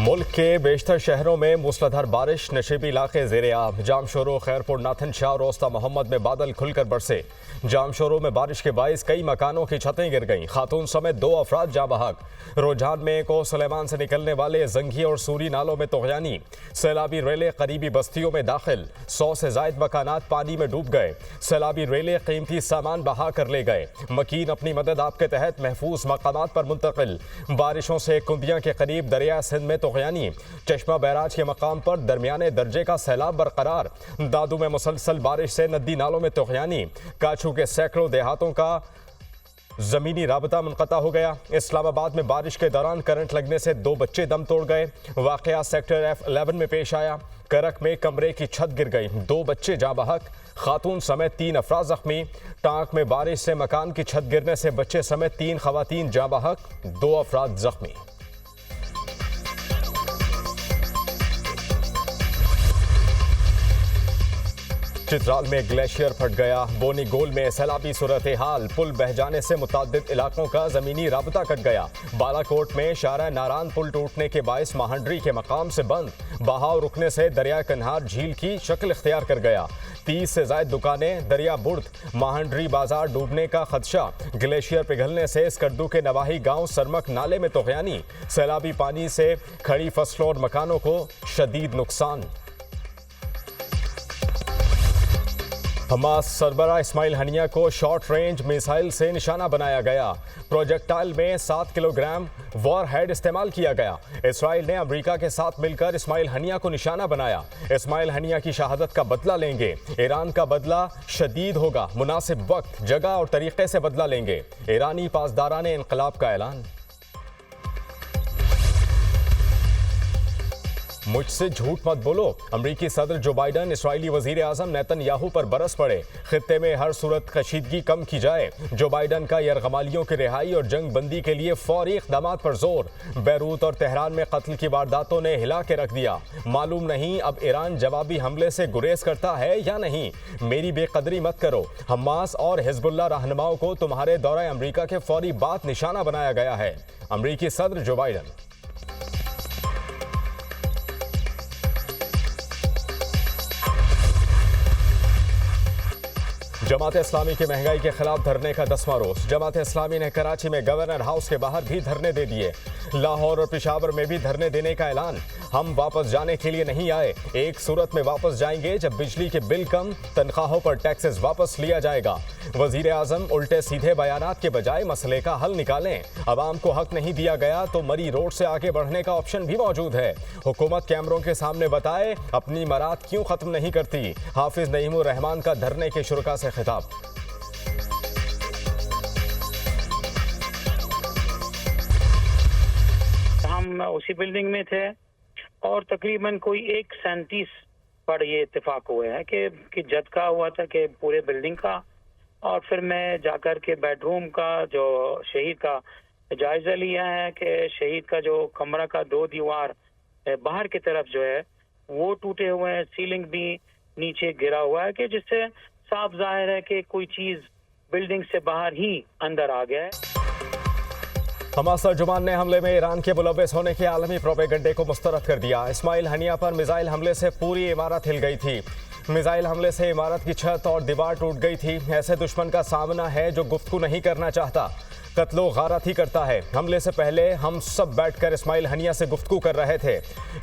मुल्क के बेशतर शहरों में मूसलाधार बारिश, नशीबी इलाके ज़ेरे आब। जामशोरो, खैरपुर, नाथन शाह और रोस्ता मोहम्मद में बादल खुलकर बरसे। जामशोरो में बारिश के बाइस कई मकानों की छतें गिर गईं। खातून समेत 2 अफराद जाँ बहक। रुझान में कोह सुलेमान से निकलने वाले जंगी और सूरी नालों में तोग़यानी। सैलाबी रेलें करीबी बस्तियों में दाखिल। 100 से ज़ायद मकानात पानी में डूब गए। सैलाबी रेलें कीमती सामान बहा कर ले गए। मकीन अपनी मदद आपके तहत महफूज मकामात पर मुंतकिल। बारिशों से कुंदियाँ के करीब दरिया सिंध में तोग़यानी। चश्मा बैराज के मकाम पर दरमियाने दर्जे का सैलाब बरकरार। दादू में मुसलसल बारिश से नदी नालों में तोग़यानी। काछू के सैकड़ों देहातों का जमीनी राबता मुनक़ता हो गया। इस्लामाबाद में बारिश के दौरान करंट लगने से 2 बच्चे दम तोड़ गए। वाक़या सेक्टर F11 में पेश आया। करक में कमरे की छत गिर गई। 2 बच्चे जाँ बहक। खातून समेत 3 अफराद जख्मी। टांक में बारिश से मकान की छत गिरने से बच्चे समेत 3 खवातीन जाँ बहक, 2 अफराद जख्मी। चित्राल में ग्लेशियर फट गया। बोनी गोल में सैलाबी सूरत हाल। पुल बह जाने से मुतादिद इलाकों का जमीनी राबता कट गया। बालाकोट में शारा नारान पुल टूटने के बायस महांडरी के मकाम से बंद। बहाव रुकने से दरिया कन्हार झील की शक्ल इख्तियार कर गया। 30 से ज़ायद दुकानें दरिया बुर्द। महांडरी बाजार डूबने का खदशा। ग्लेशियर पिघलने से स्कर्दू के नवाही गांव सरमक नाले में तोग़यानी। सैलाबी पानी से खड़ी फसलों और मकानों को शदीद नुकसान। हमास सरबरा इस्माइल हनिया को शॉर्ट रेंज मिसाइल से निशाना बनाया गया। प्रोजेक्टाइल में 7 किलोग्राम वॉरहेड इस्तेमाल किया गया। इसराइल ने अमेरिका के साथ मिलकर इस्माइल हनिया को निशाना बनाया। इस्माइल हनिया की शहादत का बदला लेंगे। ईरान का बदला शदीद होगा। मुनासिब वक्त, जगह और तरीके से बदला लेंगे। ईरानी पासदाराने इनकलाब का ऐलान। मुझसे झूठ मत बोलो। अमरीकी सदर जो बाइडन इसराइली वजीर आजम नेतन्याहू पर बरस पड़े। खित्ते में हर सूरत कशीदगी कम की जाए। जो बाइडन का यरगमालियों की रिहाई और जंग बंदी के लिए फौरी इक़दामात पर जोर। बैरूत और तेहरान में कत्ल की वारदातों ने हिला के रख दिया। मालूम नहीं अब ईरान जवाबी हमले से गुरेज करता है या नहीं। मेरी बेकदरी मत करो। हमास और हिजबुल्लाह रहनुमाओं को तुम्हारे दौरे अमरीका के फौरी बाद निशाना बनाया गया है। अमरीकी सदर जो बाइडन। जमात इस्लामी की महंगाई के खिलाफ धरने का 10वां रोज। जमात इस्लामी ने कराची में गवर्नर हाउस के बाहर भी धरने दे दिए। लाहौर और पेशावर में भी धरने देने का ऐलान। हम वापस जाने के लिए नहीं आए। एक सूरत में वापस जाएंगे जब बिजली के बिल कम, तनख्वाहों पर टैक्सेस वापस लिया जाएगा। वजीर आजम उल्टे सीधे बयानात के बजाय मसले का हल निकालें। अवाम को हक नहीं दिया गया तो मरी रोड से आगे बढ़ने का ऑप्शन भी मौजूद है। हुकूमत कैमरों के सामने बताए अपनी मराद क्यों खत्म नहीं करती। हाफिज नईमुर रहमान का धरने के शुरका से खिताब। हम उसी बिल्डिंग में थे और तकरीबन कोई 1:37 पर ये इत्तेफाक हुए हैं कि झटका हुआ था कि पूरे बिल्डिंग का। और फिर मैं जाकर के बेडरूम का जो शहीद का जायजा लिया है कि शहीद का जो कमरा का 2 दीवार बाहर की तरफ जो है वो टूटे हुए हैं। सीलिंग भी नीचे गिरा हुआ है कि जिससे साफ जाहिर है कि कोई चीज बिल्डिंग से बाहर ही अंदर आ गया है। हमास तर्जुमान ने हमले में ईरान के मुलव्वस होने के आलमी प्रोपेगेंडे को मुस्तरद कर दिया। इस्माइल हनिया पर मिसाइल हमले से पूरी इमारत हिल गई थी। मिसाइल हमले से इमारत की छत और दीवार टूट गई थी। ऐसे दुश्मन का सामना है जो गुफ्तगू नहीं करना चाहता, कत्लो गारत ही करता है। हमले से पहले हम सब बैठकर इस्माइल हनिया से गुफ्तगू कर रहे थे।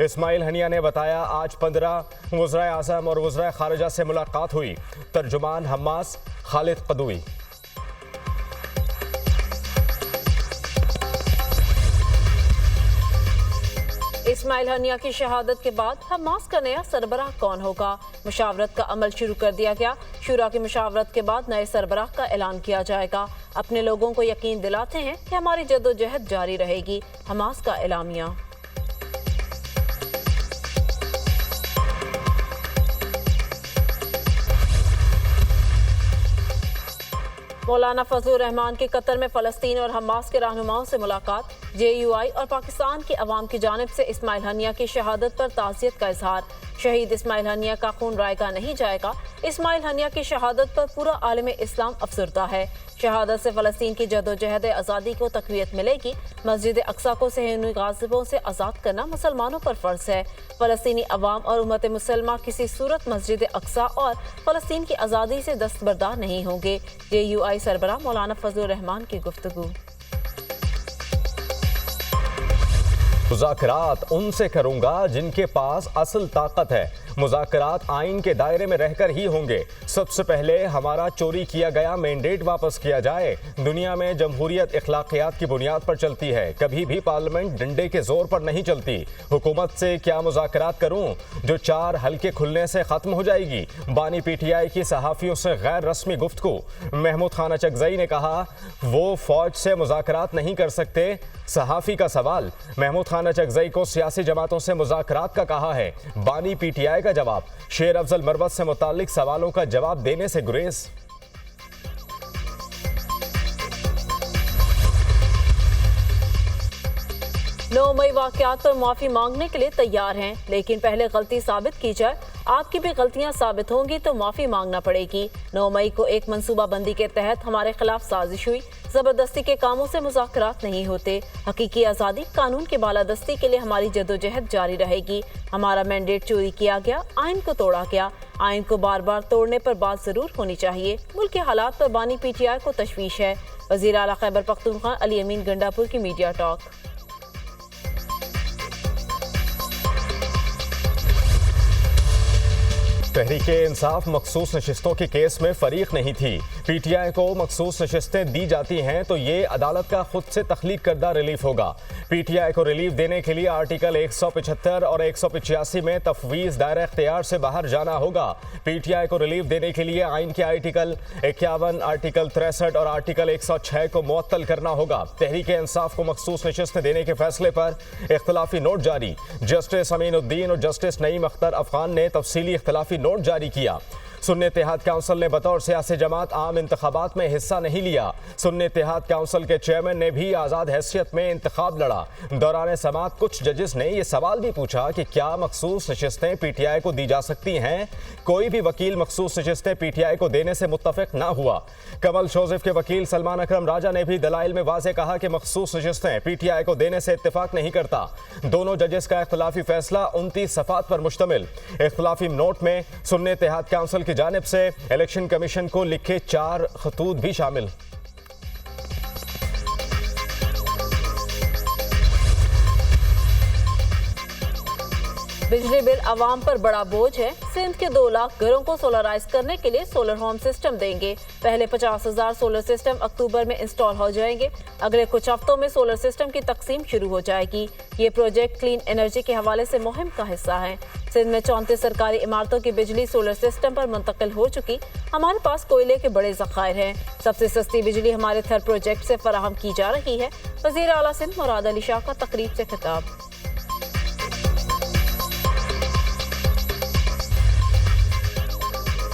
इस्माइल हनिया ने बताया आज 15 वज़राए आज़म और वज़राए खारिजा से मुलाकात हुई। तर्जुमान हमास खालिद कदूई। इस्माइल हनिया की शहादत के बाद हमास का नया सरबराह कौन होगा? मुशावरत का अमल शुरू कर दिया गया। शुरा की मुशावरत के बाद नए सरबराह का ऐलान किया जाएगा। अपने लोगों को यकीन दिलाते हैं कि हमारी जद्दोजहद जारी रहेगी। हमास का एलामिया। मौलाना फजलुर रहमान की कतर में फ़लस्तीन और हमास के रहनुमाओं से मुलाकात। JUI और पाकिस्तान की अवाम की जानिब से इस्माइल हनिया की शहादत पर ताज़ियत का इजहार। शहीद इस्माइल हनिया का खून रायगा नहीं जाएगा। इस्माइल हनिया की शहादत पर पूरा आलम इस्लाम अफसरदा है। शहादत से फ़लस्तीन की जदोजहद आज़ादी को तक़वियत मिलेगी। मस्जिद अक्सा को सहयोनी गाज़िबों से आज़ाद करना मुसलमानों पर फ़र्ज़ है। फ़लस्तीनी अवाम और उम्मत मुसलमा किसी सूरत मस्जिद अक्सा और फ़लस्तीन की आज़ादी से दस्तबरदार नहीं होंगे। JUI सरबराह मौलाना फजलुर रहमान की गुफ्तगू। मुज़ाकरात उनसे करूंगा जिनके पास असल ताकत है। मुज़ाकरात आइन के दायरे में रहकर ही होंगे। सबसे पहले हमारा चोरी किया गया मैंडेट वापस किया जाए। दुनिया में जमहूरियत अखलाकियात की बुनियाद पर चलती है, कभी भी पार्लियामेंट डंडे के जोर पर नहीं चलती। हुकूमत से क्या मुज़ाकरात करूं जो 4 हल्के खुलने से ख़त्म हो जाएगी। बानी PTI की सहाफ़ियों से गैर रस्मी गुफ्तगू। महमूद खान अचकज़ई ने कहा वो फ़ौज से मुज़ाकरात नहीं कर सकते। सहाफ़ी का सवाल, महमूद खान अचकज़ई को सियासी जमातों से मुज़ाकरात का कहा है। बानी PTI का जवाब, शेर अफजल मरवत से मुताल्लिक सवालों का जवाब देने से गुरेज। 9 मई वाक़यात पर माफ़ी मांगने के लिए तैयार हैं, लेकिन पहले गलती साबित की जाए। आपकी भी गलतियां साबित होंगी तो माफ़ी मांगना पड़ेगी। 9 मई को एक मनसूबाबंदी के तहत हमारे खिलाफ साजिश हुई। ज़बरदस्ती के कामों से मुज़ाकरात नहीं होते। हकीकी आज़ादी, कानून की बालादस्ती के लिए हमारी जदोजहद जारी रहेगी। हमारा मैंडेट चोरी किया गया, आइन को तोड़ा गया। आइन को बार बार तोड़ने पर बात ज़रूर होनी चाहिए। मुल्क के हालात पर बानी PTI को तशवीश है। वज़ीर आला खैबर पख्तूनख्वा अली अमीन गंडापुर की मीडिया टॉक। तहरीके इंसाफ मखसूस नशिस्तों के केस में फरीक नहीं थी। PTI को मखसूस नशिस्तें दी जाती हैं तो ये अदालत का खुद से तख्लीक करदा रिलीफ होगा। PTI को रिलीफ देने के लिए आर्टिकल 175 और 185 में तफवीज़ दायरा इख्तियार से बाहर जाना होगा। PTI को रिलीफ देने के लिए आइन के आर्टिकल 51, आर्टिकल 63 और आर्टिकल 106 को मुअत्तल करना होगा। तहरीके इंसाफ को मखसूस नशिस्तें देने के फैसले पर इख्तलाफी नोट जारी। जस्टिस अमीनुद्दीन और जस्टिस नईम अख्तर अफगान ने तफसीली इख्तलाफी नोट जारी किया। सुन्नी इत्तेहाद काउंसिल ने बतौर सियासी जमात आम इंतखाबात में हिस्सा नहीं लिया। सुन्नी इत्तेहाद काउंसिल के चेयरमैन ने भी आज़ाद हैसियत में इंतखाब लड़ा। दौरान समाअत कुछ जजेस ने यह सवाल भी पूछा कि क्या मखसूस नशिस्तें PTI को दी जा सकती हैं। कोई भी वकील मखसूस नशिस्तें PTI को देने से मुत्तफिक ना हुआ। कमल शोज़िफ के वकील सलमान अकरम राजा ने भी दलाइल में वाज़े कहा कि मखसूस नशिस्तें PTI को देने से इत्तेफाक नहीं करता। दोनों जजेस का इख्तलाफी फैसला 29 सफ़ात पर मुश्तमिल। इख्तलाफी नोट में सुन्नी इत्तेहाद काउंसिल की जानिब से इलेक्शन कमीशन को लिखे 4 खतूत भी शामिल। बिजली बिल आवाम पर बड़ा बोझ है। सिंध के 2 लाख घरों को सोलराइज करने के लिए सोलर होम सिस्टम देंगे। पहले 50,000 सोलर सिस्टम अक्टूबर में इंस्टॉल हो जाएंगे। अगले कुछ हफ्तों में सोलर सिस्टम की तकसीम शुरू हो जाएगी। ये प्रोजेक्ट क्लीन एनर्जी के हवाले से मुहिम का हिस्सा है। सिंध में 34 सरकारी इमारतों की बिजली सोलर सिस्टम पर मुंतकिल हो चुकी। हमारे पास कोयले के बड़े ज़खायर हैं। सबसे सस्ती बिजली हमारे थर प्रोजेक्ट से फराहम की जा रही है। वज़ीर आला सिंध मुराद अली शाह का तकरीब से खिताब।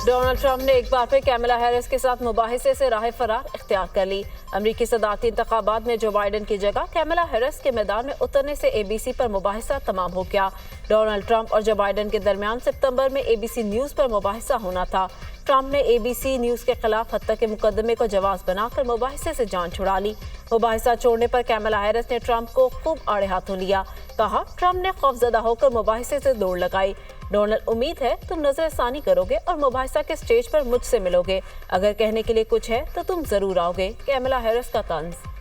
डोनाल्ड ट्रंप ने एक बार फिर कैमला हैरिस के साथ मुबाहिसे से राह फरार इख्तियार कर ली। अमरीकी सदारती इंतखाबात में जो बाइडन की जगह कैमला हैरिस के मैदान में उतरने से ABC पर मुबाहिसा तमाम हो गया। डोनाल्ड ट्रंप और जो बाइडन के दरमियान सितंबर में ABC न्यूज़ पर मुबाहिसा होना था। ट्रंप ने ABC न्यूज़ के खिलाफ हत्या के मुकदमे को जवाब बनाकर मुबाहिसे से जान छुड़ा ली। मुबाहिसा छोड़ने पर कैमला हैरिस ने ट्रंप को खूब आड़े हाथों लिया। कहा ट्रंप ने खौफजदा होकर मुबाहिसे से दौड़ लगाई। डोनाल्ड, उम्मीद है तुम नजरसानी करोगे और मुबाहिसा के स्टेज पर मुझसे मिलोगे। अगर कहने के लिए कुछ है तो तुम जरूर आओगे। कैमला हैरिस का तंज।